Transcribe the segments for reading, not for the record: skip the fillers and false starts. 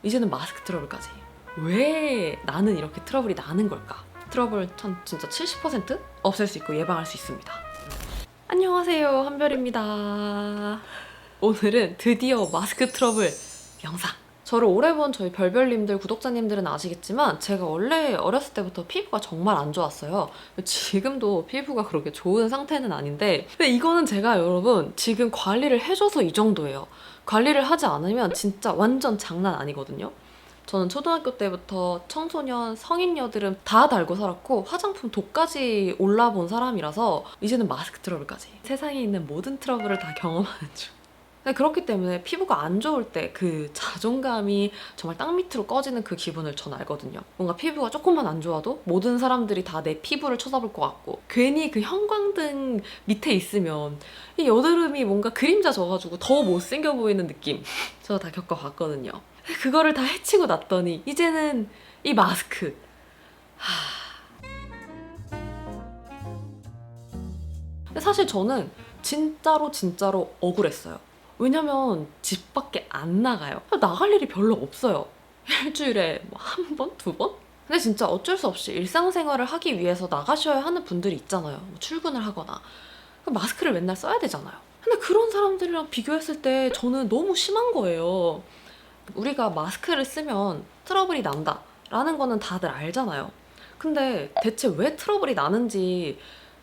이제는 마스크 트러블까지. 왜 나는 이렇게 트러블이 나는 걸까? 트러블 진짜 70% 없앨 수 있고 예방할 수 있습니다. 안녕하세요, 한별입니다. 오늘은 드디어 마스크 트러블 영상. 저를 오래 본 저희 별별님들, 구독자님들은 아시겠지만 제가 원래 어렸을 때부터 피부가 정말 안 좋았어요. 지금도 피부가 그렇게 좋은 상태는 아닌데, 근데 이거는 제가 여러분 지금 관리를 해줘서 이 정도예요. 관리를 하지 않으면 진짜 완전 장난 아니거든요. 저는 초등학교 때부터 청소년, 성인 여드름 다 달고 살았고 화장품 도까지 올라본 사람이라서 이제는 마스크 트러블까지. 세상에 있는 모든 트러블을 다 경험하는 중. 근데 그렇기 때문에 피부가 안 좋을 때 그 자존감이 정말 땅 밑으로 꺼지는 그 기분을 전 알거든요. 뭔가 피부가 조금만 안 좋아도 모든 사람들이 다 내 피부를 쳐다볼 것 같고, 괜히 그 형광등 밑에 있으면 이 여드름이 뭔가 그림자 져가지고 더 못생겨 보이는 느낌. 저 다 겪어봤거든요. 그거를 다 해치고 났더니 이제는 이 마스크. 근데 사실 저는 진짜로 억울했어요. 왜냐면 집 밖에 안 나가요. 나갈 일이 별로 없어요. 일주일에 뭐 한 번? 두 번? 근데 진짜 어쩔 수 없이 일상생활을 하기 위해서 나가셔야 하는 분들이 있잖아요. 뭐 출근을 하거나. 마스크를 맨날 써야 되잖아요. 근데 그런 사람들이랑 비교했을 때 저는 너무 심한 거예요. 우리가 마스크를 쓰면 트러블이 난다 라는 거는 다들 알잖아요. 근데 대체 왜 트러블이 나는지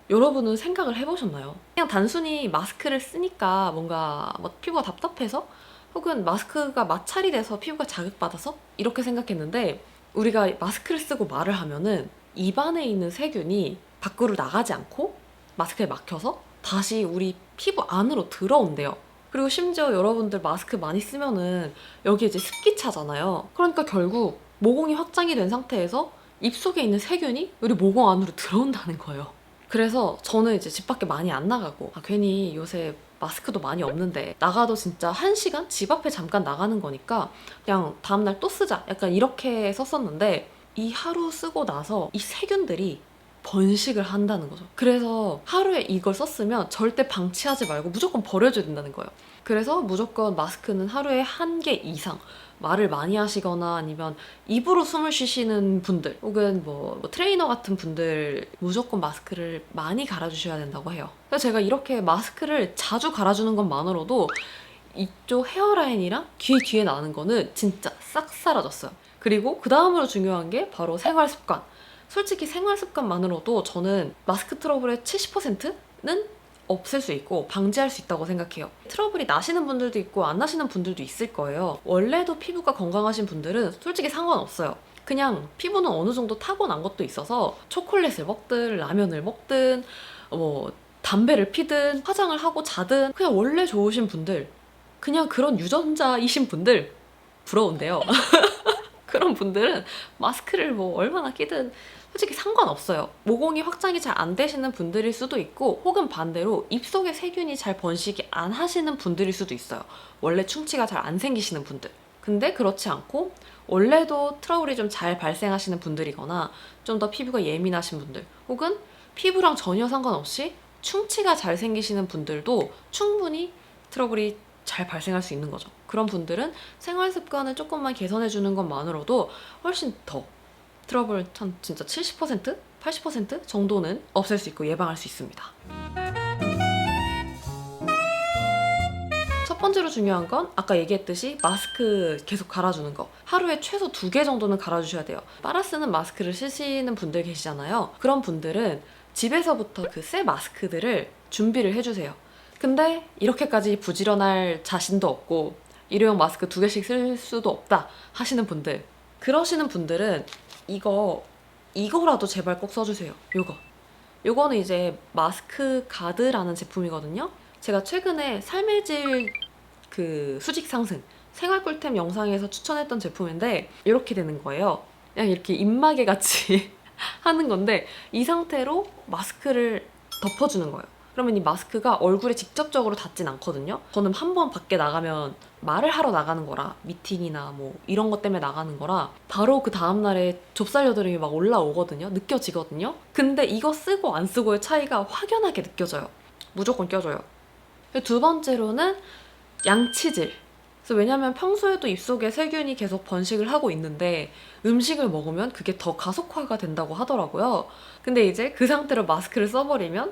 여러분은 생각을 해보셨나요? 그냥 단순히 마스크를 쓰니까 뭔가 뭐 피부가 답답해서, 혹은 마스크가 마찰이 돼서 피부가 자극받아서 이렇게 생각했는데, 우리가 마스크를 쓰고 말을 하면은 입안에 있는 세균이 밖으로 나가지 않고 마스크에 막혀서 다시 우리 피부 안으로 들어온대요. 그리고 심지어 여러분들 마스크 많이 쓰면은 여기 이제 습기 차잖아요. 그러니까 결국 모공이 확장이 된 상태에서 입속에 있는 세균이 우리 모공 안으로 들어온다는 거예요. 그래서 저는 이제 집 밖에 많이 안 나가고, 괜히 요새 마스크도 많이 없는데 나가도 진짜 1시간? 집 앞에 잠깐 나가는 거니까 그냥 다음날 또 쓰자, 약간 이렇게 썼었는데, 이 하루 쓰고 나서 이 세균들이 번식을 한다는 거죠. 그래서 하루에 이걸 썼으면 절대 방치하지 말고 무조건 버려줘야 된다는 거예요. 그래서 무조건 마스크는 하루에 1개 이상, 말을 많이 하시거나 아니면 입으로 숨을 쉬시는 분들, 혹은 뭐 트레이너 같은 분들 무조건 마스크를 많이 갈아주셔야 된다고 해요. 그래서 제가 이렇게 마스크를 자주 갈아주는 것만으로도 이쪽 헤어라인이랑 귀 뒤에 나는 거는 진짜 싹 사라졌어요. 그리고 그 다음으로 중요한 게 바로 생활 습관. 솔직히 생활 습관만으로도 저는 마스크 트러블의 70%는 없앨 수 있고 방지할 수 있다고 생각해요. 트러블이 나시는 분들도 있고 안 나시는 분들도 있을 거예요. 원래도 피부가 건강하신 분들은 솔직히 상관없어요. 그냥 피부는 어느 정도 타고난 것도 있어서 초콜릿을 먹든 라면을 먹든 뭐 담배를 피든 화장을 하고 자든 그냥 원래 좋으신 분들, 그냥 그런 유전자이신 분들 부러운데요. 그런 분들은 마스크를 뭐 얼마나 끼든 솔직히 상관없어요. 모공이 확장이 잘 안 되시는 분들일 수도 있고, 혹은 반대로 입속에 세균이 잘 번식이 안 하시는 분들일 수도 있어요. 원래 충치가 잘 안 생기시는 분들. 근데 그렇지 않고 원래도 트러블이 좀 잘 발생하시는 분들이거나 좀 더 피부가 예민하신 분들, 혹은 피부랑 전혀 상관없이 충치가 잘 생기시는 분들도 충분히 트러블이 잘 발생할 수 있는 거죠. 그런 분들은 생활 습관을 조금만 개선해 주는 것만으로도 훨씬 더 트러블 진짜 70%? 80% 정도는 없앨 수 있고 예방할 수 있습니다. 첫 번째로 중요한 건 아까 얘기했듯이 마스크 계속 갈아주는 거. 하루에 최소 2개 정도는 갈아주셔야 돼요. 빨아 쓰는 마스크를 쓰시는 분들 계시잖아요. 그런 분들은 집에서부터 그 새 마스크들을 준비를 해주세요. 근데 이렇게까지 부지런할 자신도 없고 일회용 마스크 2개씩 쓸 수도 없다 하시는 분들, 그러시는 분들은 이거라도 제발 꼭 써주세요. 요거는 이제 마스크 가드라는 제품이거든요. 제가 최근에 삶의 질 그 수직 상승 생활 꿀템 영상에서 추천했던 제품인데 이렇게 되는 거예요. 그냥 이렇게 입마개 같이 하는 건데 이 상태로 마스크를 덮어주는 거예요. 그러면 이 마스크가 얼굴에 직접적으로 닿진 않거든요. 저는 한 번 밖에 나가면 말을 하러 나가는 거라, 미팅이나 뭐 이런 것 때문에 나가는 거라 바로 그 다음날에 좁쌀 여드름이 막 올라오거든요. 느껴지거든요. 근데 이거 쓰고 안 쓰고의 차이가 확연하게 느껴져요. 무조건 껴줘요. 두 번째로는 양치질. 그래서 왜냐면 평소에도 입속에 세균이 계속 번식을 하고 있는데 음식을 먹으면 그게 더 가속화가 된다고 하더라고요. 근데 이제 그 상태로 마스크를 써버리면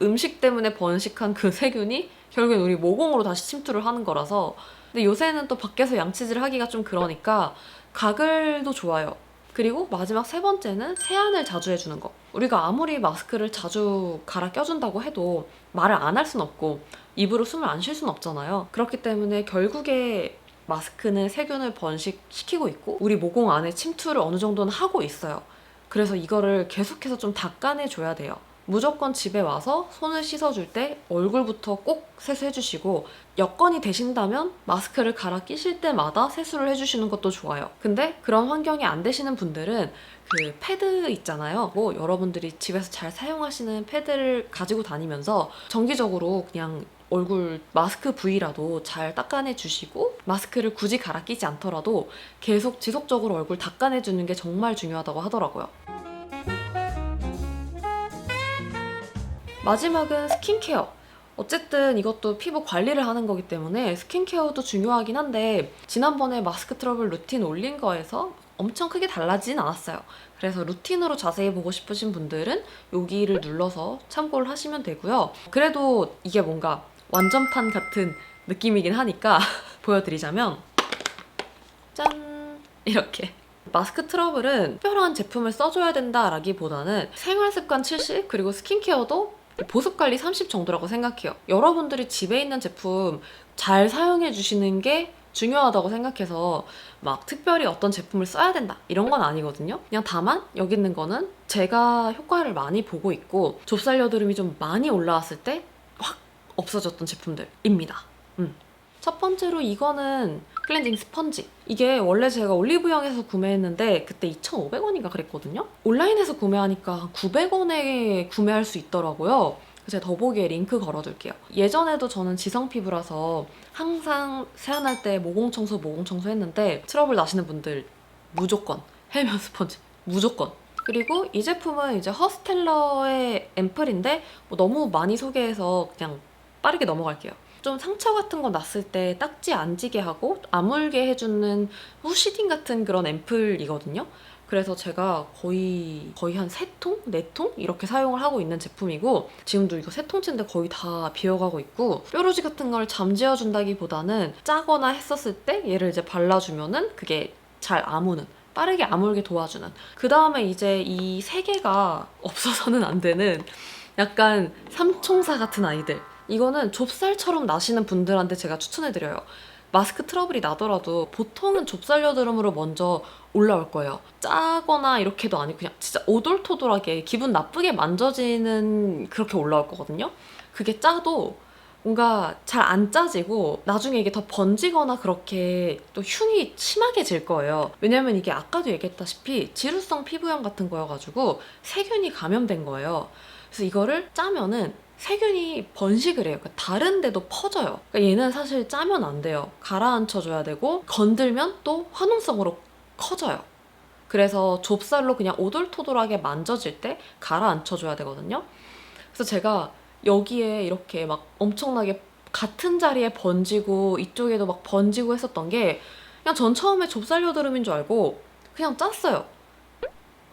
음식 때문에 번식한 그 세균이 결국엔 우리 모공으로 다시 침투를 하는 거라서. 근데 요새는 또 밖에서 양치질을 하기가 좀 그러니까 가글도 좋아요. 그리고 마지막 세 번째는 세안을 자주 해주는 거. 우리가 아무리 마스크를 자주 갈아 껴준다고 해도 말을 안 할 순 없고 입으로 숨을 안 쉴 순 없잖아요. 그렇기 때문에 결국에 마스크는 세균을 번식시키고 있고 우리 모공 안에 침투를 어느 정도는 하고 있어요. 그래서 이거를 계속해서 좀 닦아내줘야 돼요. 무조건 집에 와서 손을 씻어줄 때 얼굴부터 꼭 세수해주시고 여건이 되신다면 마스크를 갈아 끼실 때마다 세수를 해주시는 것도 좋아요. 근데 그런 환경이 안 되시는 분들은 그 패드 있잖아요. 뭐 여러분들이 집에서 잘 사용하시는 패드를 가지고 다니면서 정기적으로 그냥 얼굴 마스크 부위라도 잘 닦아내 주시고 마스크를 굳이 갈아 끼지 않더라도 계속 지속적으로 얼굴 닦아내 주는 게 정말 중요하다고 하더라고요. 마지막은 스킨케어. 어쨌든 이것도 피부 관리를 하는 거기 때문에 스킨케어도 중요하긴 한데 지난번에 마스크 트러블 루틴 올린 거에서 엄청 크게 달라지진 않았어요. 그래서 루틴으로 자세히 보고 싶으신 분들은 여기를 눌러서 참고를 하시면 되고요. 그래도 이게 뭔가 완전판 같은 느낌이긴 하니까 보여드리자면 짠! 이렇게. 마스크 트러블은 특별한 제품을 써줘야 된다라기보다는 생활습관 70 그리고 스킨케어도 보습관리 30 정도라고 생각해요. 여러분들이 집에 있는 제품 잘 사용해 주시는 게 중요하다고 생각해서 막 특별히 어떤 제품을 써야 된다 이런 건 아니거든요. 그냥 다만 여기 있는 거는 제가 효과를 많이 보고 있고 좁쌀 여드름이 좀 많이 올라왔을 때 확 없어졌던 제품들입니다. 첫 번째로 이거는 클렌징 스펀지. 이게 원래 제가 올리브영에서 구매했는데 그때 2,500원인가 그랬거든요. 온라인에서 구매하니까 900원에 구매할 수 있더라고요. 제가 더보기에 링크 걸어둘게요. 예전에도 저는 지성 피부라서 항상 세안할 때 모공 청소 했는데 트러블 나시는 분들 무조건 헬면 스펀지 무조건. 그리고 이 제품은 이제 허스텔러의 앰플인데 뭐 너무 많이 소개해서 그냥 빠르게 넘어갈게요. 좀 상처 같은 거 났을 때 딱지 안 지게 하고 아물게 해주는 후시딘 같은 그런 앰플이거든요. 그래서 제가 거의 한 3통? 4통? 이렇게 사용을 하고 있는 제품이고 지금도 이거 3통째인데 거의 다 비어가고 있고 뾰루지 같은 걸 잠재워준다기보다는 짜거나 했었을 때 얘를 이제 발라주면은 그게 잘 아무는 빠르게 아물게 도와주는. 그 다음에 이제 이 3개가 없어서는 안 되는 약간 삼총사 같은 아이들. 이거는 좁쌀처럼 나시는 분들한테 제가 추천해드려요. 마스크 트러블이 나더라도 보통은 좁쌀 여드름으로 먼저 올라올 거예요. 짜거나 이렇게도 아니고 그냥 진짜 오돌토돌하게 기분 나쁘게 만져지는 그렇게 올라올 거거든요. 그게 짜도 뭔가 잘 안 짜지고 나중에 이게 더 번지거나 그렇게 또 흉이 심하게 질 거예요. 왜냐면 이게 아까도 얘기했다시피 지루성 피부염 같은 거여가지고 세균이 감염된 거예요. 그래서 이거를 짜면은 세균이 번식을 해요. 그러니까 다른 데도 퍼져요. 그러니까 얘는 사실 짜면 안 돼요. 가라앉혀줘야 되고 건들면 또 화농성으로 커져요. 그래서 좁쌀로 그냥 오돌토돌하게 만져질 때 가라앉혀줘야 되거든요. 그래서 제가 여기에 이렇게 막 엄청나게 같은 자리에 번지고 이쪽에도 막 번지고 했었던 게 그냥 전 처음에 좁쌀 여드름인 줄 알고 그냥 짰어요.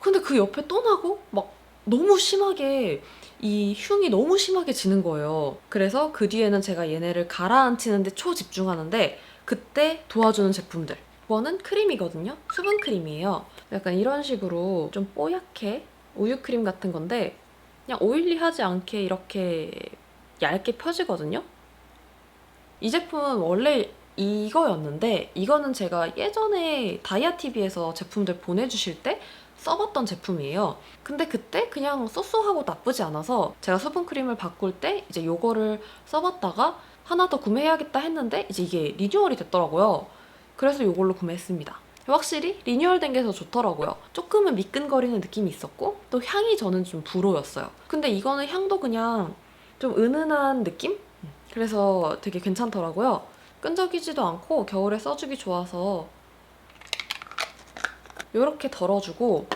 근데 그 옆에 또 나고 막 너무 심하게 이 흉이 너무 심하게 지는 거예요. 그래서 그 뒤에는 제가 얘네를 가라앉히는데 초집중하는데 그때 도와주는 제품들. 이거는 크림이거든요. 수분 크림이에요. 약간 이런 식으로 좀 뽀얗게 우유 크림 같은 건데 그냥 오일리하지 않게 이렇게 얇게 펴지거든요. 이 제품은 원래 이거였는데 이거는 제가 예전에 다이아TV에서 제품들 보내주실 때 써봤던 제품이에요. 근데 그때 그냥 쏘쏘하고 나쁘지 않아서 제가 수분크림을 바꿀 때 이제 요거를 써봤다가 하나 더 구매해야겠다 했는데 이제 이게 리뉴얼이 됐더라고요. 그래서 요걸로 구매했습니다. 확실히 리뉴얼된 게 더 좋더라고요. 조금은 미끈거리는 느낌이 있었고 또 향이 저는 좀 불호였어요. 근데 이거는 향도 그냥 좀 은은한 느낌? 그래서 되게 괜찮더라고요. 끈적이지도 않고 겨울에 써주기 좋아서 이렇게 덜어주고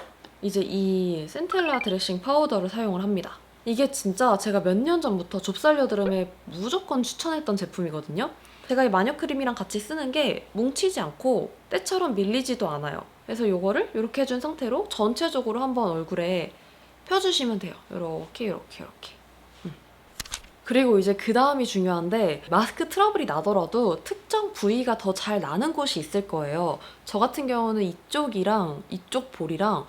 이제 이 센텔라 드레싱 파우더를 사용을 합니다. 이게 진짜 제가 몇 년 전부터 좁쌀 여드름에 무조건 추천했던 제품이거든요. 제가 이 마녀 크림이랑 같이 쓰는 게 뭉치지 않고 때처럼 밀리지도 않아요. 그래서 이거를 이렇게 해준 상태로 전체적으로 한번 얼굴에 펴주시면 돼요. 이렇게 이렇게 이렇게. 그리고 이제 그 다음이 중요한데, 마스크 트러블이 나더라도 특정 부위가 더 잘 나는 곳이 있을 거예요. 저 같은 경우는 이쪽이랑 이쪽 볼이랑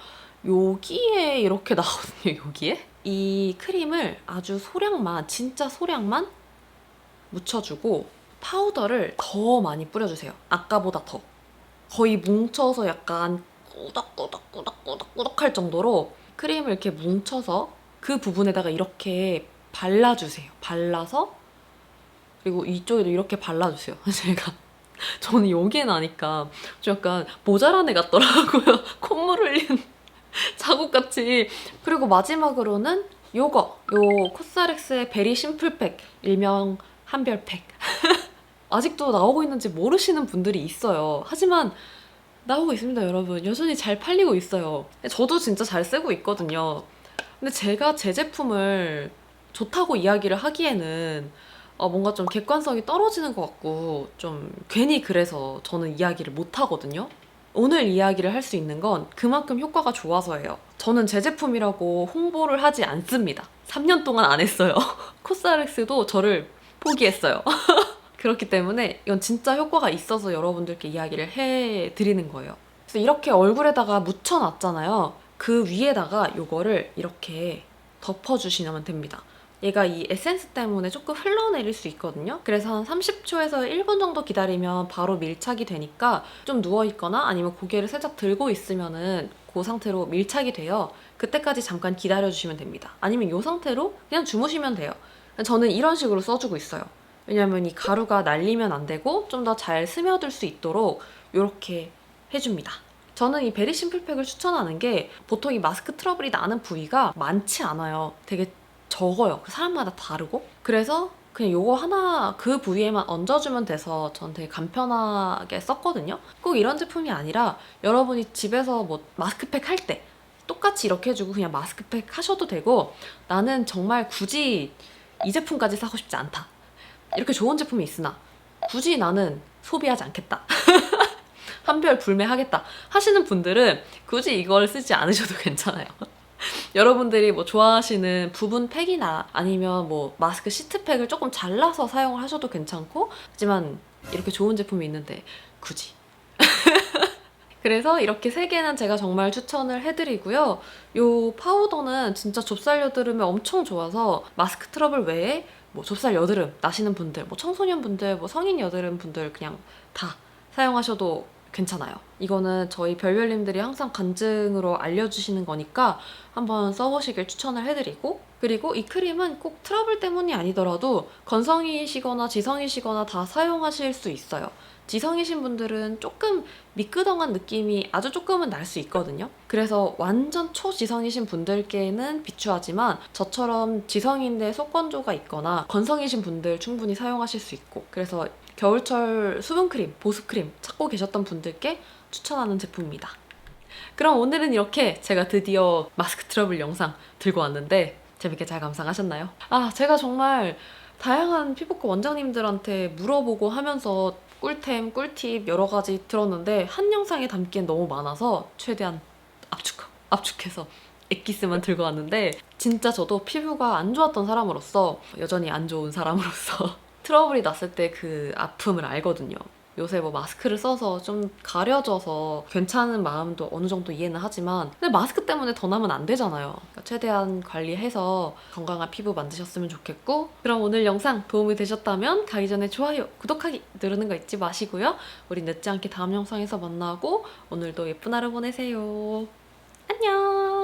여기에 이렇게 나거든요. 여기에. 이 크림을 아주 소량만, 진짜 소량만 묻혀주고 파우더를 더 많이 뿌려주세요. 아까보다 더. 거의 뭉쳐서 약간 꾸덕꾸덕꾸덕꾸덕꾸덕 할 정도로 크림을 이렇게 뭉쳐서 그 부분에다가 이렇게 발라주세요. 발라서, 그리고 이쪽에도 이렇게 발라주세요. 제가 저는 여기에 나니까 좀 약간 모자란 애 같더라고요. 콧물 흘린 자국같이. 그리고 마지막으로는 요거, 요 코스알엑스의 베리 심플팩, 일명 한별팩. 아직도 나오고 있는지 모르시는 분들이 있어요. 하지만 나오고 있습니다, 여러분. 여전히 잘 팔리고 있어요. 저도 진짜 잘 쓰고 있거든요. 근데 제가 제 제품을 좋다고 이야기를 하기에는 뭔가 좀 객관성이 떨어지는 것 같고, 좀 괜히 그래서 저는 이야기를 못 하거든요. 오늘 이야기를 할 수 있는 건 그만큼 효과가 좋아서예요. 저는 제 제품이라고 홍보를 하지 않습니다. 3년 동안 안 했어요. 코스알엑스도 저를 포기했어요. 그렇기 때문에 이건 진짜 효과가 있어서 여러분들께 이야기를 해드리는 거예요. 그래서 이렇게 얼굴에다가 묻혀놨잖아요. 그 위에다가 이거를 이렇게 덮어주시면 됩니다. 얘가 이 에센스 때문에 조금 흘러내릴 수 있거든요. 그래서 한 30초에서 1분 정도 기다리면 바로 밀착이 되니까 좀 누워있거나 아니면 고개를 살짝 들고 있으면은 그 상태로 밀착이 돼요. 그때까지 잠깐 기다려주시면 됩니다. 아니면 이 상태로 그냥 주무시면 돼요. 저는 이런 식으로 써주고 있어요. 왜냐면 이 가루가 날리면 안 되고 좀 더 잘 스며들 수 있도록 이렇게 해줍니다. 저는 이 베리 심플팩을 추천하는 게, 보통 이 마스크 트러블이 나는 부위가 많지 않아요. 되게 적어요. 사람마다 다르고. 그래서 그냥 요거 하나 그 부위에만 얹어주면 돼서 전 되게 간편하게 썼거든요. 꼭 이런 제품이 아니라 여러분이 집에서 뭐 마스크팩 할 때 똑같이 이렇게 해주고 그냥 마스크팩 하셔도 되고, 나는 정말 굳이 이 제품까지 사고 싶지 않다, 이렇게 좋은 제품이 있으나 굳이 나는 소비하지 않겠다, 한별 불매하겠다 하시는 분들은 굳이 이걸 쓰지 않으셔도 괜찮아요. 여러분들이 뭐 좋아하시는 부분 팩이나 아니면 뭐 마스크 시트팩을 조금 잘라서 사용을 하셔도 괜찮고, 하지만 이렇게 좋은 제품이 있는데 굳이. 그래서 이렇게 3개는 제가 정말 추천을 해드리고요. 이 파우더는 진짜 좁쌀 여드름에 엄청 좋아서 마스크 트러블 외에 뭐 좁쌀 여드름 나시는 분들, 뭐 청소년분들, 뭐 성인 여드름 분들 그냥 다 사용하셔도 괜찮아요. 이거는 저희 별별님들이 항상 간증으로 알려주시는 거니까 한번 써보시길 추천을 해드리고, 그리고 이 크림은 꼭 트러블 때문이 아니더라도 건성이시거나 지성이시거나 다 사용하실 수 있어요. 지성이신 분들은 조금 미끄덩한 느낌이 아주 조금은 날 수 있거든요. 그래서 완전 초지성이신 분들께는 비추하지만 저처럼 지성인데 속건조가 있거나 건성이신 분들 충분히 사용하실 수 있고, 그래서 겨울철 수분크림, 보습크림 찾고 계셨던 분들께 추천하는 제품입니다. 그럼 오늘은 이렇게 제가 드디어 마스크 트러블 영상 들고 왔는데 재밌게 잘 감상하셨나요? 제가 정말 다양한 피부과 원장님들한테 물어보고 하면서 꿀템, 꿀팁 여러 가지 들었는데 한 영상에 담기엔 너무 많아서 최대한 압축해서 엑기스만 들고 왔는데, 진짜 저도 피부가 안 좋았던 사람으로서, 여전히 안 좋은 사람으로서 트러블이 났을 때 그 아픔을 알거든요. 요새 뭐 마스크를 써서 좀 가려져서 괜찮은 마음도 어느 정도 이해는 하지만, 근데 마스크 때문에 더 나면 안 되잖아요. 그러니까 최대한 관리해서 건강한 피부 만드셨으면 좋겠고, 그럼 오늘 영상 도움이 되셨다면 가기 전에 좋아요, 구독하기 누르는 거 잊지 마시고요. 우리 늦지 않게 다음 영상에서 만나고 오늘도 예쁜 하루 보내세요. 안녕!